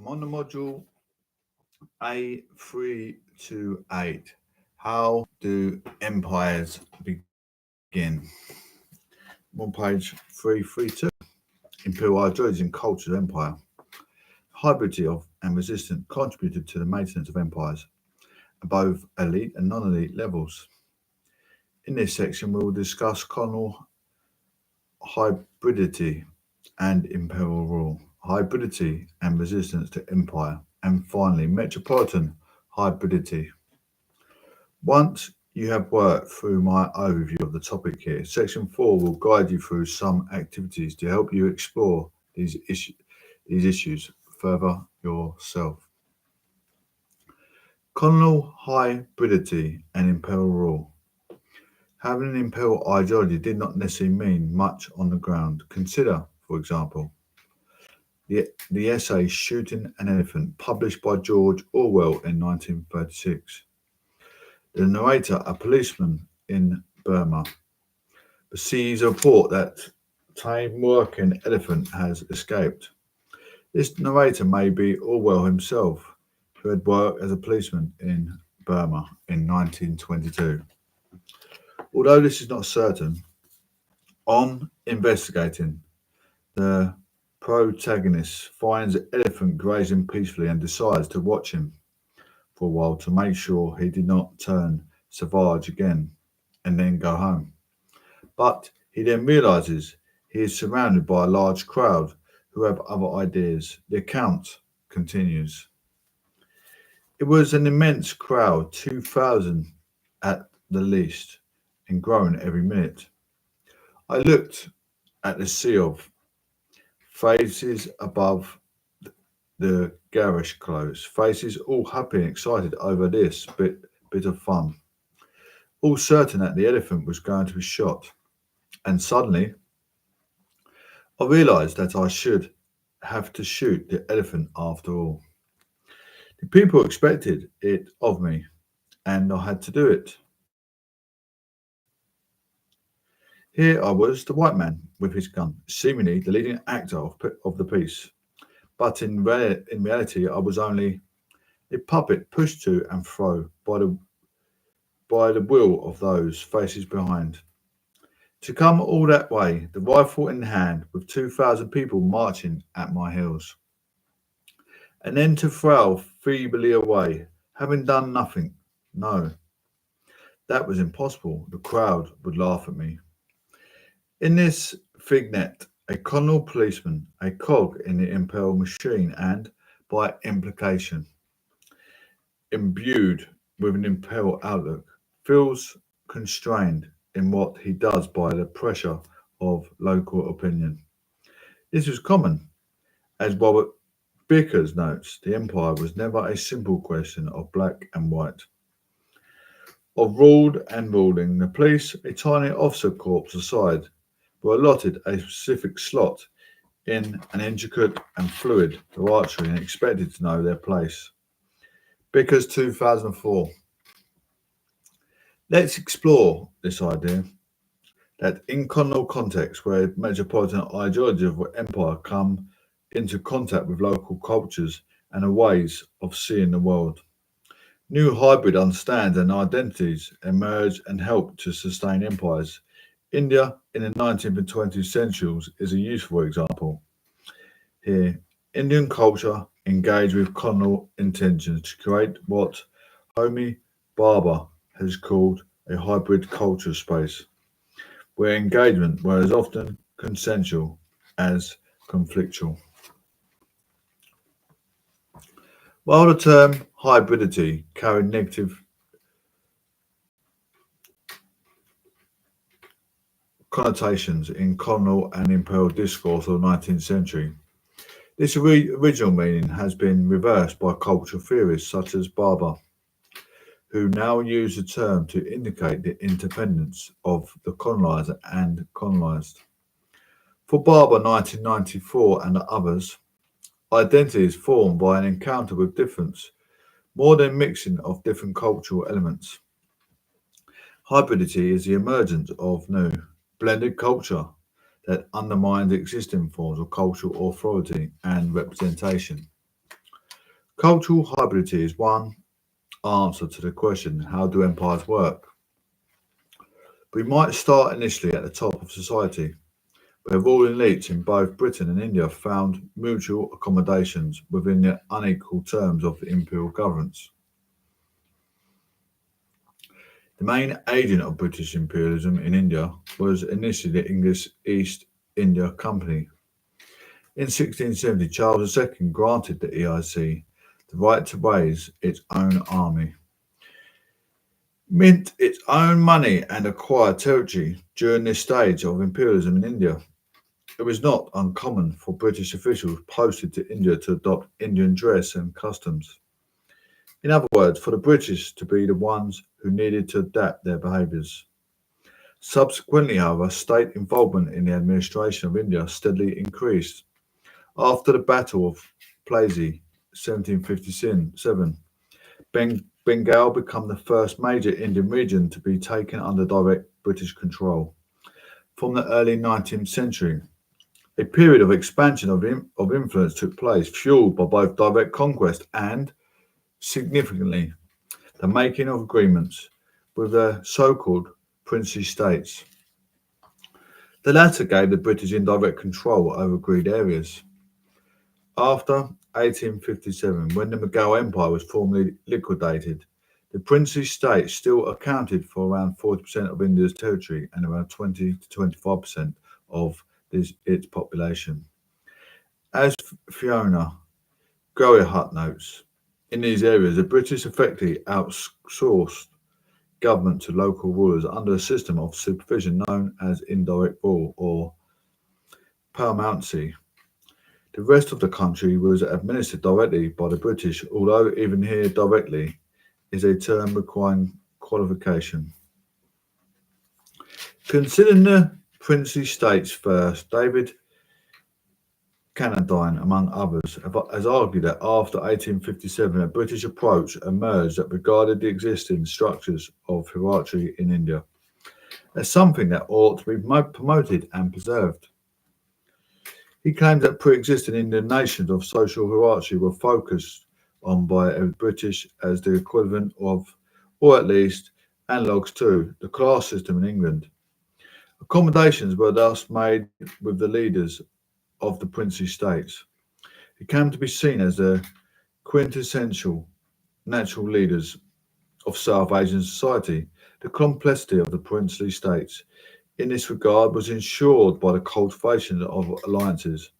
I'm on the module A328. How do empires begin? I'm on page 332. Imperial Ideologies and Culture of Empire. Hybridity of and resistance contributed to the maintenance of empires at both elite and non-elite levels. In this section, we will discuss colonial hybridity and imperial rule, hybridity and resistance to empire, and finally, metropolitan hybridity. Once you have worked through my overview of the topic here, section 4 will guide you through some activities to help you explore these issues further yourself. Colonial hybridity and imperial rule. Having an imperial ideology did not necessarily mean much on the ground. Consider, for example, the essay Shooting an Elephant, published by George Orwell in 1936. The narrator, a policeman in Burma, receives a report that a tame working elephant has escaped. This narrator may be Orwell himself, who had worked as a policeman in Burma in 1922. Although this is not certain, on investigating, the protagonist finds the elephant grazing peacefully and decides to watch him for a while to make sure he did not turn savage again and then go home. But he then realizes he is surrounded by a large crowd who have other ideas. The account continues. It was an immense crowd, 2,000 at the least, and growing every minute. I looked at the sea of faces above the garish clothes, faces all happy and excited over this bit of fun, all certain that the elephant was going to be shot. And suddenly, I realised that I should have to shoot the elephant after all. The people expected it of me, and I had to do it. Here I was, the white man with his gun, seemingly the leading actor of the piece. But in reality, I was only a puppet pushed to and fro by the will of those faces behind. To come all that way, the rifle in hand, with 2,000 people marching at my heels, and then to frown feebly away, having done nothing. No, that was impossible. The crowd would laugh at me. In this fignet, a colonial policeman, a cog in the imperial machine, and, by implication, imbued with an imperial outlook, feels constrained in what he does by the pressure of local opinion. This was common. As Robert Bickers notes, the empire was never a simple question of black and white, of ruled and ruling. The police, a tiny officer corps aside, were allotted a specific slot in an intricate and fluid hierarchy and expected to know their place. Bickers 2004. Let's explore this idea that in colonial contexts where metropolitan ideology of empire come into contact with local cultures and ways of seeing the world, new hybrid understands and identities emerge and help to sustain empires. India in the 19th and 20th centuries is a useful example. Here, Indian culture engaged with colonial intentions to create what Homi Bhabha has called a hybrid culture space, where engagement was as often consensual as conflictual. While the term hybridity carried negative connotations in colonial and imperial discourse of the 19th century, this original meaning has been reversed by cultural theorists such as Bhabha, who now use the term to indicate the independence of the colonizer and colonized. For Bhabha 1994 and others, identity is formed by an encounter with difference, more than mixing of different cultural elements. Hybridity is the emergence of new, blended culture that undermines existing forms of cultural authority and representation. Cultural hybridity is one answer to the question, how do empires work? We might start initially at the top of society, where ruling elites in both Britain and India found mutual accommodations within the unequal terms of the imperial governance. The main agent of British imperialism in India was initially the English East India Company. In 1670, Charles II granted the EIC the right to raise its own army, mint its own money, and acquire territory. During this stage of imperialism in India, it was not uncommon for British officials posted to India to adopt Indian dress and customs. In other words, for the British to be the ones who needed to adapt their behaviours. Subsequently, however, state involvement in the administration of India steadily increased. After the Battle of Plassey, 1757, Bengal became the first major Indian region to be taken under direct British control. From the early 19th century, a period of expansion of influence took place, fueled by both direct conquest and, significantly, the making of agreements with the so-called princely states. The latter gave the British indirect control over agreed areas. After 1857, when the Mughal Empire was formally liquidated, the princely states still accounted for around 40% of India's territory and around 20 to 25% of its population. As Fiona Gowriehut notes, in these areas, the British effectively outsourced government to local rulers under a system of supervision known as indirect rule or paramountcy. The rest of the country was administered directly by the British, although even here directly is a term requiring qualification. Considering the princely states first, David Cannadine, among others, has argued that after 1857 a British approach emerged that regarded the existing structures of hierarchy in India as something that ought to be promoted and preserved. He claimed that pre-existing Indian nations of social hierarchy were focused on by the British as the equivalent of, or at least analogues to, the class system in England. Accommodations were thus made with the leaders of the princely states. He came to be seen as the quintessential natural leaders of South Asian society. The complexity of the princely states in this regard was ensured by the cultivation of alliances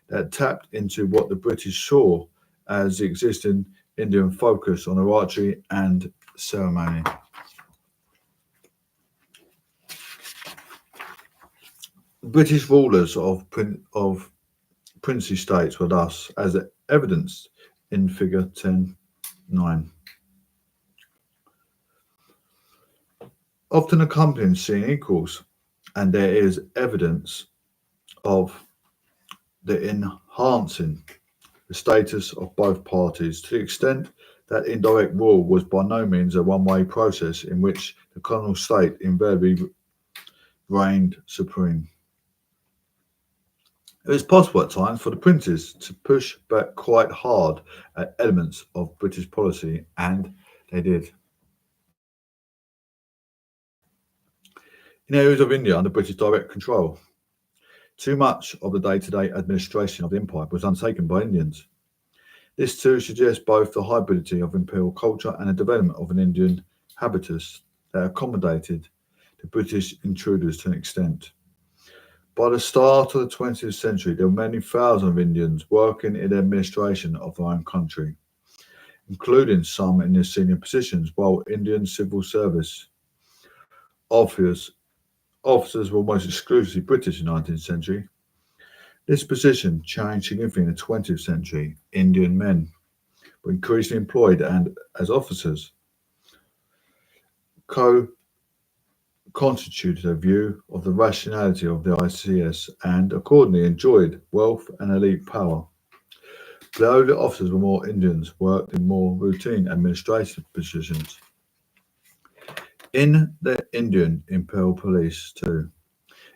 that tapped into what the British saw as the existing Indian focus on hierarchy and ceremony. British rulers of princely states were thus, as evidenced in Figure 10.9, often accompanying seeing equals, and there is evidence of the enhancing the status of both parties to the extent that indirect rule was by no means a one-way process in which the colonial state invariably reigned supreme. It was possible at times for the princes to push back quite hard at elements of British policy, and they did. In areas of India under British direct control, too much of the day-to-day administration of the empire was undertaken by Indians. This too suggests both the hybridity of imperial culture and the development of an Indian habitus that accommodated the British intruders to an extent. By the start of the 20th century, there were many thousands of Indians working in the administration of their own country, including some in their senior positions, while Indian civil service officers were almost exclusively British in the 19th century. This position changed significantly in the 20th century. Indian men were increasingly employed and, as officers, constituted a view of the rationality of the ICS and accordingly enjoyed wealth and elite power. Though the officers were more Indians, worked in more routine administrative positions. In the Indian Imperial Police too,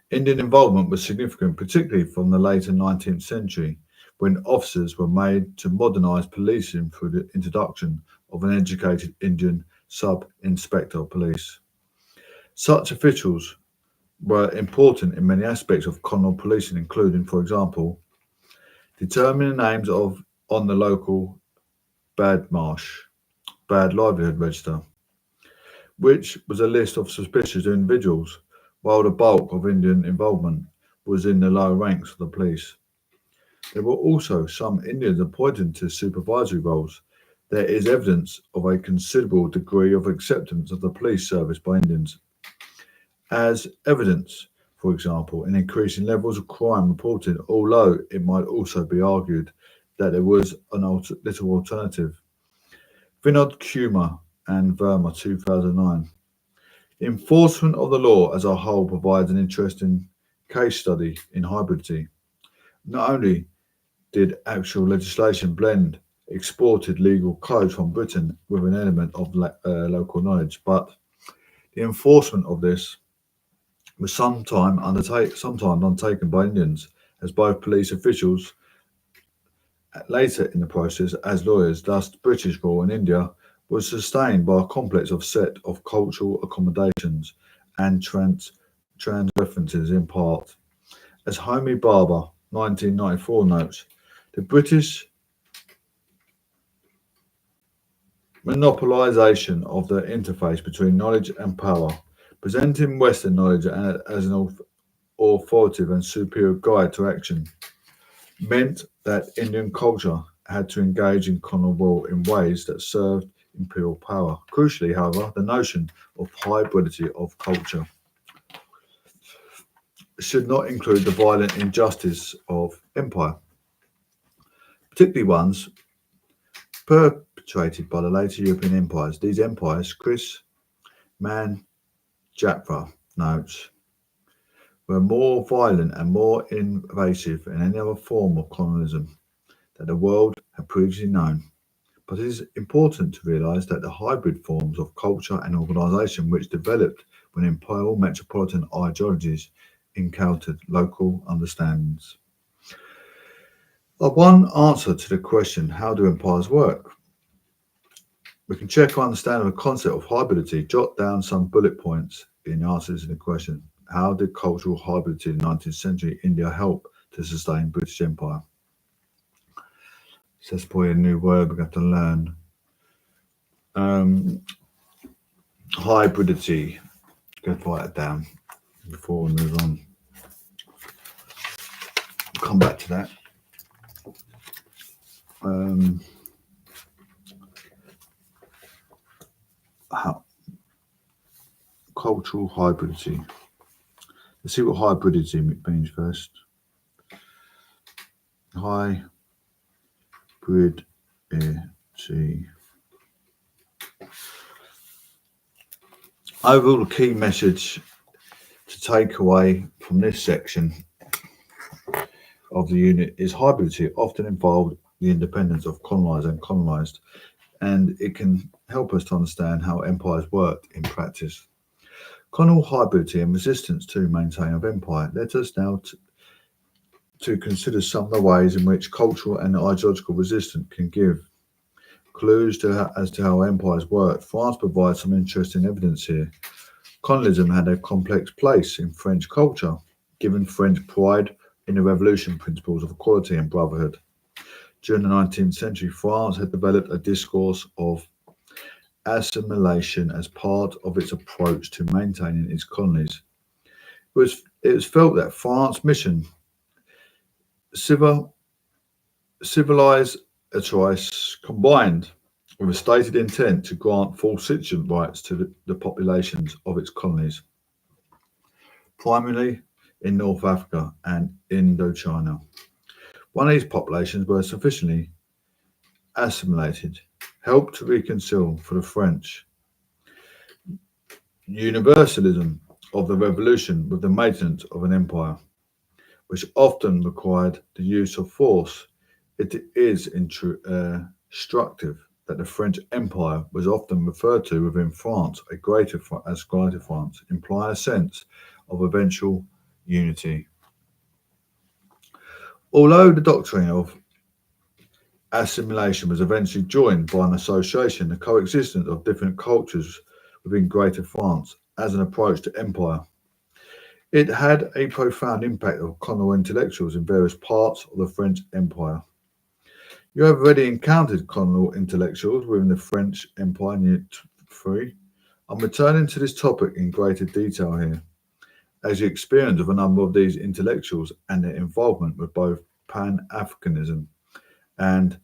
Indian involvement was significant, particularly from the later 19th century, when officers were made to modernise policing through the introduction of an educated Indian sub-inspector of police. Such officials were important in many aspects of colonial policing, including, for example, determining the names of on the local badmarsh, bad livelihood register, which was a list of suspicious individuals, while the bulk of Indian involvement was in the lower ranks of the police. There were also some Indians appointed to supervisory roles. There is evidence of a considerable degree of acceptance of the police service by Indians, as evidence, for example, in increasing levels of crime reported, although it might also be argued that there was little alternative. Vinod Kumar and Verma, 2009. The enforcement of the law as a whole provides an interesting case study in hybridity. Not only did actual legislation blend exported legal codes from Britain with an element of local knowledge, but the enforcement of this was sometimes undertaken by Indians as both police officials later in the process as lawyers. Thus, British rule in India was sustained by a complex of set of cultural accommodations and trans references in part. As Homi Bhabha, 1994 notes, the British monopolisation of the interface between knowledge and power, presenting Western knowledge as an authoritative and superior guide to action, meant that Indian culture had to engage in colonial rule in ways that served imperial power. Crucially, however, the notion of hybridity of culture should not include the violent injustice of empire, particularly ones perpetrated by the later European empires. These empires, Chris Mann Japra notes, were more violent and more invasive than any other form of colonialism that the world had previously known. But it is important to realise that the hybrid forms of culture and organisation which developed when imperial metropolitan ideologies encountered local understandings. One answer to the question, how do empires work? We can check our understanding of the concept of hybridity, jot down some bullet points in answers to the question, how did cultural hybridity in the 19th century India help to sustain British Empire? So that's probably a new word we're going to learn. Hybridity. Go write it down before we move on. We'll come back to that. Cultural hybridity. Let's see what hybridity means first. Hybridity. Overall, the key message to take away from this section of the unit is hybridity often involved the independence of colonizer and colonized, and it can help us to understand how empires worked in practice. Colonial hybridity and resistance to maintain of empire led us now to consider some of the ways in which cultural and ideological resistance can give clues as to how empires worked. France provides some interesting evidence here. Colonialism had a complex place in French culture, given French pride in the revolution principles of equality and brotherhood. During the 19th century, France had developed a discourse of assimilation as part of its approach to maintaining its colonies. It was felt that France's mission, civilize a choice combined with a stated intent to grant full citizenship rights to the populations of its colonies, primarily in North Africa and Indochina. When these populations were sufficiently assimilated, helped to reconcile for the French universalism of the revolution with the maintenance of an empire, which often required the use of force. It is instructive that the French Empire was often referred to within France as Greater France, implying a sense of eventual unity. Although the doctrine of Assimilation was eventually joined by an association, the coexistence of different cultures within Greater France as an approach to empire. It had a profound impact on colonial intellectuals in various parts of the French Empire. You have already encountered colonial intellectuals within the French Empire in Unit 3. I'm returning to this topic in greater detail here, as the experience of a number of these intellectuals and their involvement with both Pan-Africanism and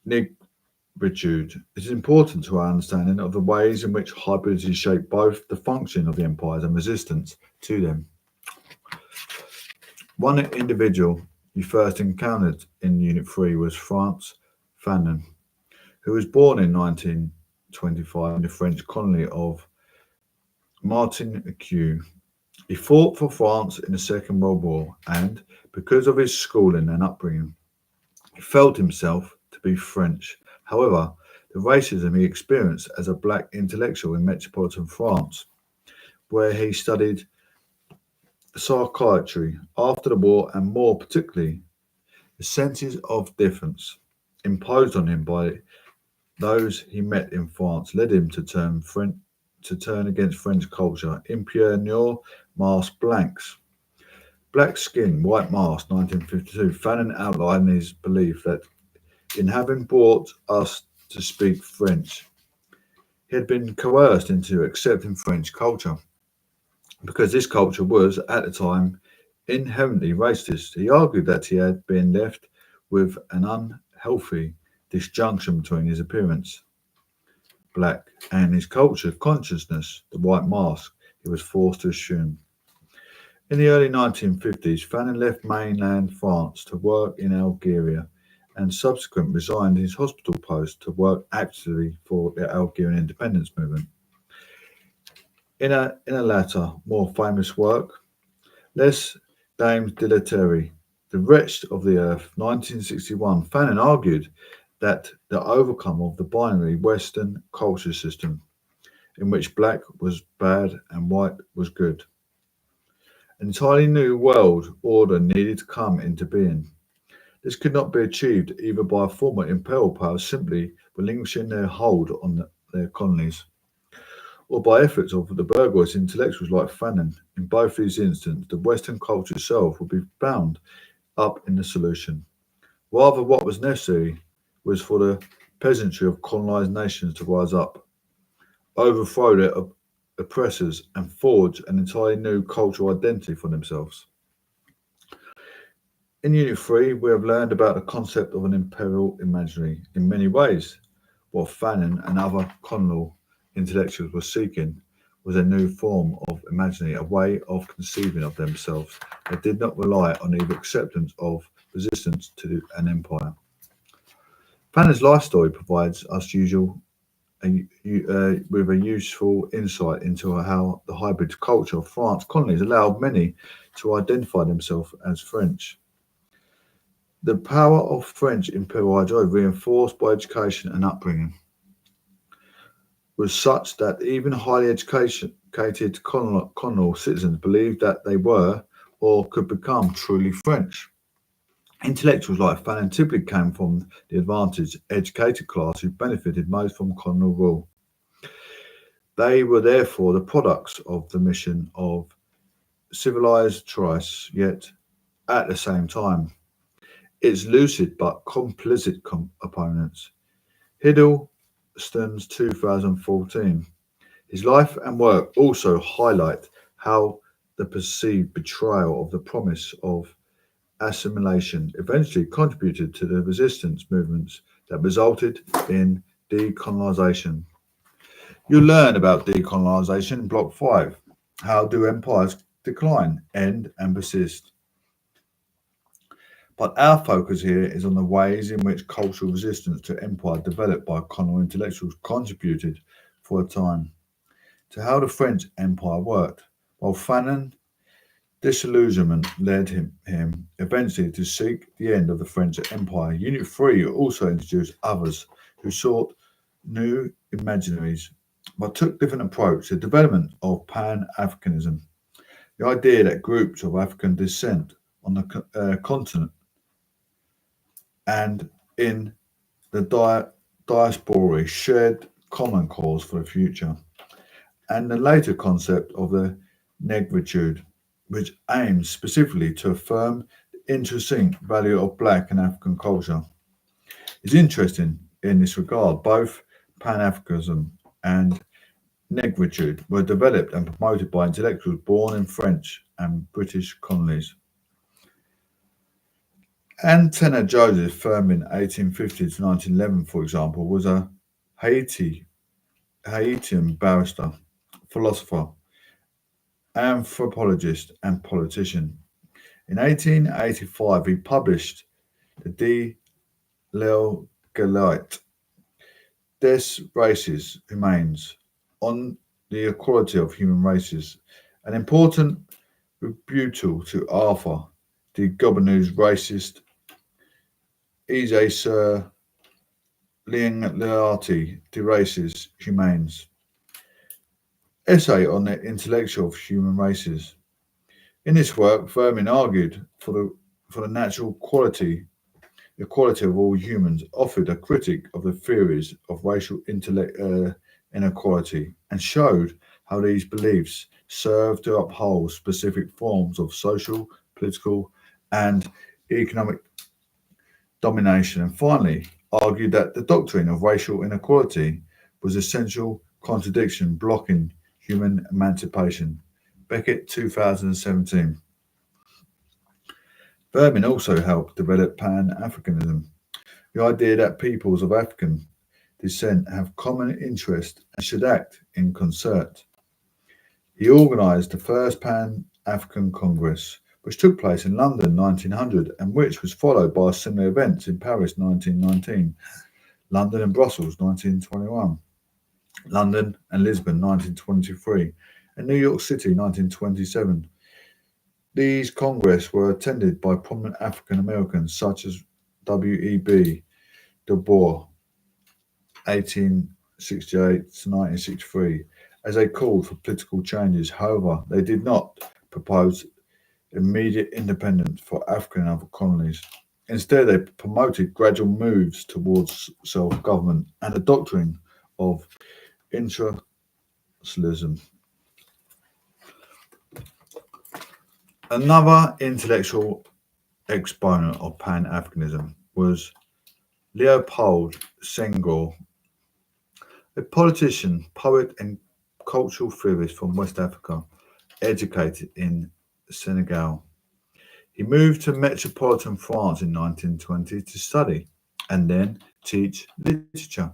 negritude is important to our understanding of the ways in which hybridity shaped both the function of the empires and resistance to them. One individual you first encountered in Unit 3 was France Fanon, who was born in 1925 in the French colony of Martinique. He fought for France in the Second World War and, because of his schooling and upbringing, he felt himself to be French. However, the racism he experienced as a black intellectual in metropolitan France, where he studied psychiatry after the war and more particularly the senses of difference imposed on him by those he met in France led him to turn against French culture. Imperial mask blanks. Black Skin, White Mask, 1952. Fanon outlined his belief that in having brought us to speak French, he had been coerced into accepting French culture because this culture was, at the time, inherently racist. He argued that he had been left with an unhealthy disjunction between his appearance, black, and his culture consciousness, the white mask he was forced to assume. In the early 1950s, Fanon left mainland France to work in Algeria and subsequently resigned his hospital post to work actively for the Algerian independence movement. In a latter, more famous work, Les Dames de la Terre, The Wretched of the Earth, 1961, Fanon argued that the overcome of the binary Western culture system, in which black was bad and white was good. An entirely new world order needed to come into being. This could not be achieved either by former imperial powers simply relinquishing their hold on their colonies, or by efforts of the bourgeois intellectuals like Fanon. In both these instances, the Western culture itself would be bound up in the solution. Rather, what was necessary was for the peasantry of colonized nations to rise up, overthrow their oppressors, and forge an entirely new cultural identity for themselves. In Unit 3, we have learned about the concept of an imperial imaginary. In many ways, what Fanon and other colonial intellectuals were seeking was a new form of imaginary, a way of conceiving of themselves that did not rely on either acceptance of resistance to an empire. Fanon's life story provides us with a useful insight into how the hybrid culture of France colonies allowed many to identify themselves as French. The power of French imperial ideology, reinforced by education and upbringing, was such that even highly educated colonial citizens believed that they were or could become truly French. Intellectuals like Fanon typically came from the advantaged, educated class who benefited most from colonial rule. They were therefore the products of the mission of civilized choice, yet at the same time, its lucid but complicit opponents. Hiddleston's 2014. His life and work also highlight how the perceived betrayal of the promise of assimilation eventually contributed to the resistance movements that resulted in decolonization. You learn about decolonization in Block 5. How do empires decline, end, and persist? But our focus here is on the ways in which cultural resistance to empire developed by colonial intellectuals contributed for a time to how the French Empire worked. While Fanon disillusionment led him eventually to seek the end of the French Empire. Unit 3 also introduced others who sought new imaginaries but took different approach to the development of Pan-Africanism, the idea that groups of African descent on the continent and in the diaspora shared common cause for the future, and the later concept of the negritude, which aims specifically to affirm the intrinsic value of Black and African culture. It's interesting in this regard, both Pan Africanism and negritude were developed and promoted by intellectuals born in French and British colonies. Antenna Joseph, firm in 1850 to 1911, for example, was a Haitian barrister, philosopher, anthropologist, and politician. In 1885, he published the L'Égalité des races humaines on the equality of human races, an important rebuttal to Arthur de Gobineau's racist Essai sur l'égalité des races humaines, essay on the intellectual of human races. In this work, Firmin argued for the natural equality of all humans, offered a critique of the theories of racial inequality, and showed how these beliefs serve to uphold specific forms of social, political, and economic domination, and finally argued that the doctrine of racial inequality was an essential contradiction blocking human emancipation. Beckett, 2017. Berman also helped develop Pan-Africanism, the idea that peoples of African descent have common interest and should act in concert. He organised the first Pan-African Congress, which took place in London 1900 and which was followed by similar events in Paris 1919, London and Brussels 1921, London and Lisbon 1923, and New York City 1927. These congresses were attended by prominent African Americans such as W.E.B. Du Bois, 1868 to 1963, as they called for political changes. However, they did not propose immediate independence for African and other colonies. Instead, they promoted gradual moves towards self-government and the doctrine of internationalism. Another intellectual exponent of Pan-Africanism was Leopold Senghor, a politician, poet, and cultural theorist from West Africa, educated in Senegal. He moved to metropolitan France in 1920 to study and then teach literature.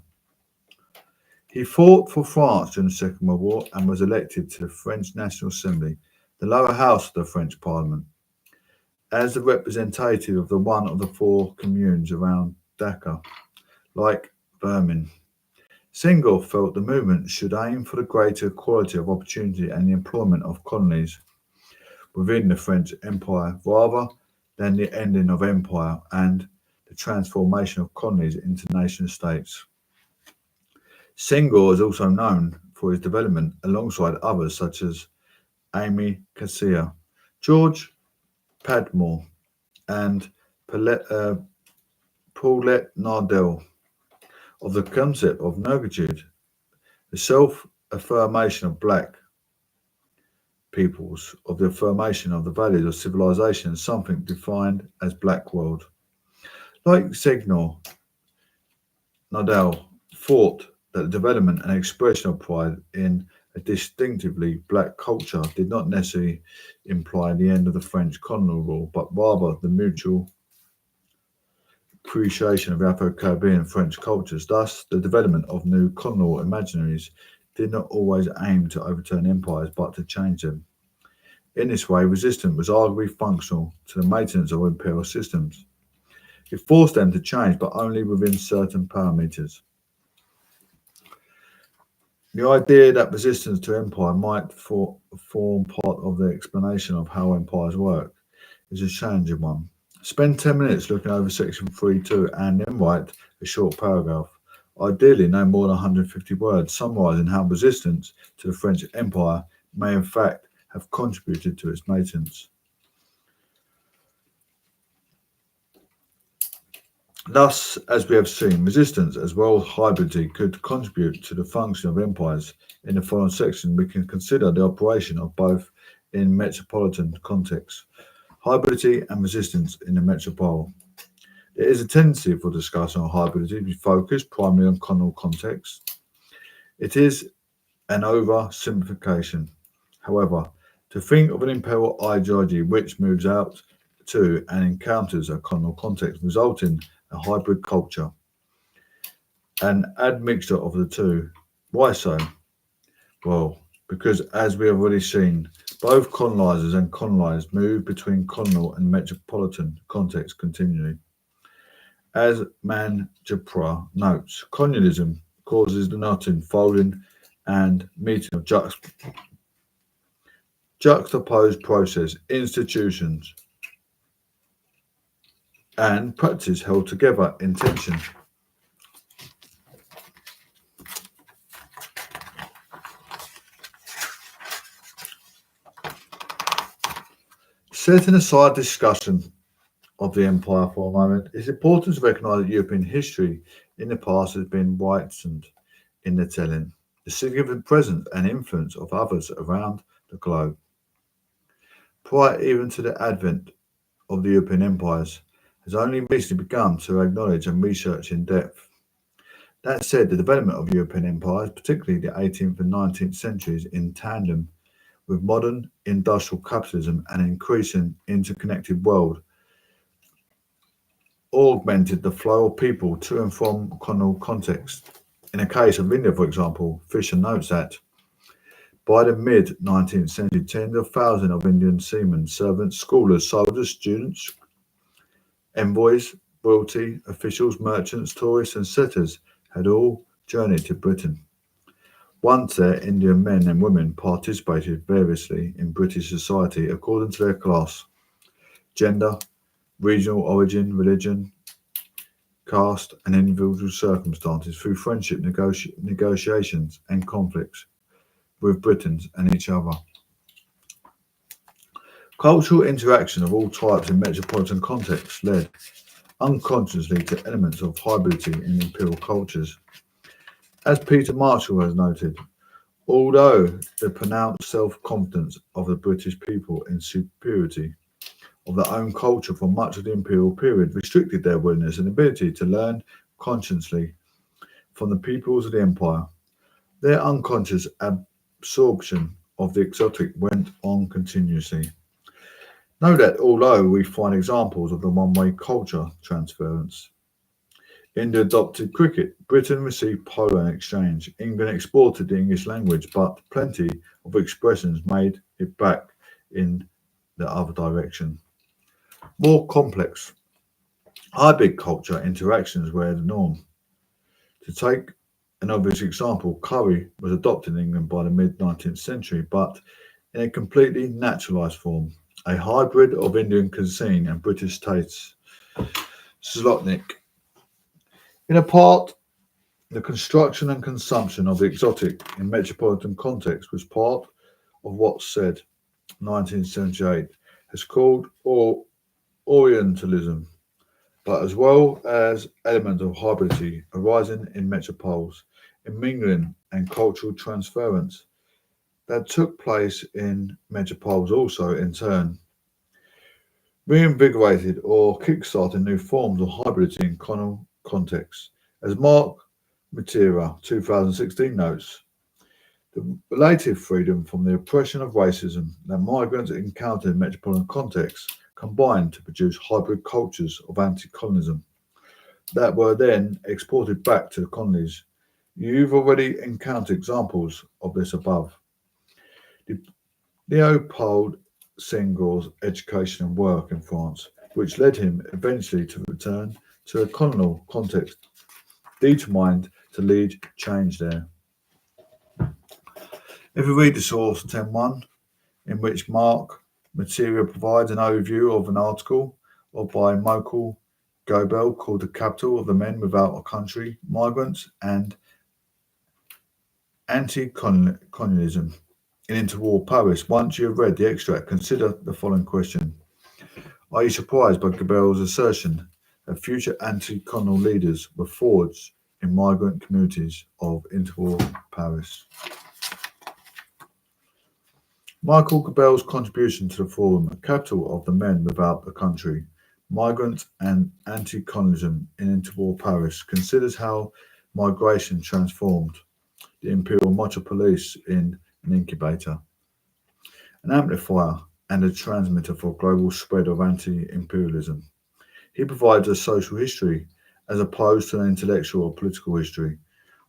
He fought for France during the Second World War and was elected to the French National Assembly, the lower house of the French Parliament, as the representative of the one of the four communes around Dakar, like Birmingham. Senghor felt the movement should aim for the greater equality of opportunity and the employment of colonies within the French Empire rather than the ending of empire and the transformation of colonies into nation states. Senghor is also known for his development alongside others such as Amy Cassia, George Padmore, and Paulette Nardell of the concept of negritude, the self-affirmation of black peoples, of the affirmation of the values of civilization as something defined as black world. Like Senghor, Nardell thought that the development and expression of pride in a distinctively black culture did not necessarily imply the end of the French colonial rule, but rather the mutual appreciation of Afro-Caribbean and French cultures. Thus, the development of new colonial imaginaries did not always aim to overturn empires, but to change them. In this way, resistance was arguably functional to the maintenance of imperial systems. It forced them to change, but only within certain parameters. The idea that resistance to empire might form part of the explanation of how empires work is a challenging one. Spend 10 minutes looking over section 3.2 and then write a short paragraph, ideally no more than 150 words, summarising how resistance to the French Empire may in fact have contributed to its maintenance. Thus, as we have seen, resistance as well as hybridity could contribute to the function of empires. In the following section, we can consider the operation of both in metropolitan contexts, hybridity and resistance in the metropole. There is a tendency for discussion on hybridity to be focused primarily on colonial context. It is an oversimplification. However, to think of an imperial ideology which moves out to and encounters a colonial context, resulting in a hybrid culture, an admixture of the two. Why so? Well, because as we have already seen, both colonizers and colonized move between colonial and metropolitan contexts continually. As Manjapra notes, colonialism causes the knotting, folding, and meeting of juxtaposed process, institutions, and practice held together in tension. Setting aside discussion of the empire for a moment, it's important to recognise that European history in the past has been whitened in the telling. The significant presence and influence of others around the globe, prior even to the advent of the European empires, has only recently begun to acknowledge and research in depth. That said, the development of European empires, particularly the 18th and 19th centuries, in tandem with modern industrial capitalism and an increasing interconnected world, augmented the flow of people to and from colonial contexts. In the case of India, for example, Fisher notes that by the mid 19th century, tens of thousands of Indian seamen, servants, scholars, soldiers, students, envoys, royalty, officials, merchants, tourists, and settlers had all journeyed to Britain. Once there, Indian men and women participated variously in British society according to their class, gender, regional origin, religion, caste, and individual circumstances through friendship negotiations and conflicts with Britons and each other. Cultural interaction of all types in metropolitan contexts led unconsciously to elements of hybridity in imperial cultures. As Peter Marshall has noted, although the pronounced self-confidence of the British people in superiority of their own culture for much of the imperial period restricted their willingness and ability to learn consciously from the peoples of the empire, their unconscious absorption of the exotic went on continuously. Note that although we find examples of the one-way culture transference, India adopted cricket, Britain received polo in exchange, England exported the English language, but plenty of expressions made it back in the other direction. More complex, hybrid culture interactions were the norm. To take an obvious example, curry was adopted in England by the mid 19th century, but in a completely naturalised form, a hybrid of Indian cuisine and British tastes. Slotnick. In a part, the construction and consumption of the exotic in metropolitan context was part of what said 1978 has called Orientalism, but as well as elements of hybridity arising in metropoles, in mingling and cultural transference that took place in metropoles also in turn reinvigorated or kick-started new forms of hybridity in colonial contexts. As Mark Matera 2016 notes, the relative freedom from the oppression of racism that migrants encountered in metropolitan contexts combined to produce hybrid cultures of anti-colonism that were then exported back to the colonies. You've already encountered examples of this above. Leopold Senghor's education and work in France, which led him eventually to return to a colonial context, determined to lead change there. If we read the source 10.1, in which Mark Material provides an overview of an article by Michael Goebel called The Capital of the Men Without a Country, Migrants and Anti-Colonialism in Interwar Paris. Once you have read the extract, consider the following question. Are you surprised by Goebel's assertion and future anti-colonial leaders were forged in migrant communities of interwar Paris. Michael Cabell's contribution to the forum, A Capital of the Men Without a Country, Migrants and Anti-Colonialism in Interwar Paris, considers how migration transformed the Imperial metropolis in an incubator, an amplifier, and a transmitter for global spread of anti-imperialism. He provides a social history, as opposed to an intellectual or political history,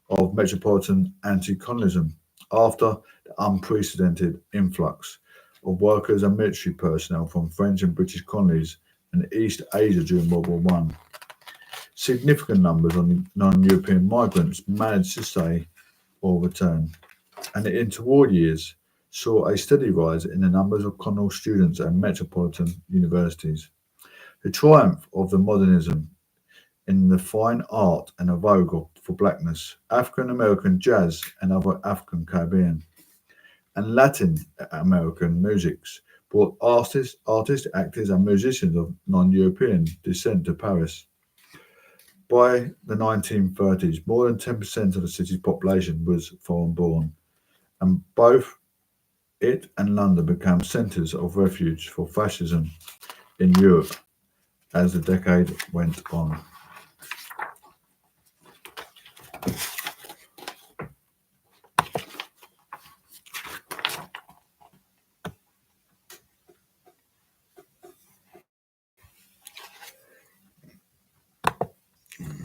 of metropolitan anti-colonialism after the unprecedented influx of workers and military personnel from French and British colonies and East Asia during World War One. Significant numbers of non-European migrants managed to stay or return, and the interwar years saw a steady rise in the numbers of colonial students at metropolitan universities. The triumph of the modernism in the fine art and a vogue for blackness, African American jazz and other African Caribbean, and Latin American musics brought artists, actors, and musicians of non European descent to Paris. By the 1930s, more than 10% of the city's population was foreign born, and both it and London became centres of refuge for fascism in Europe as the decade went on.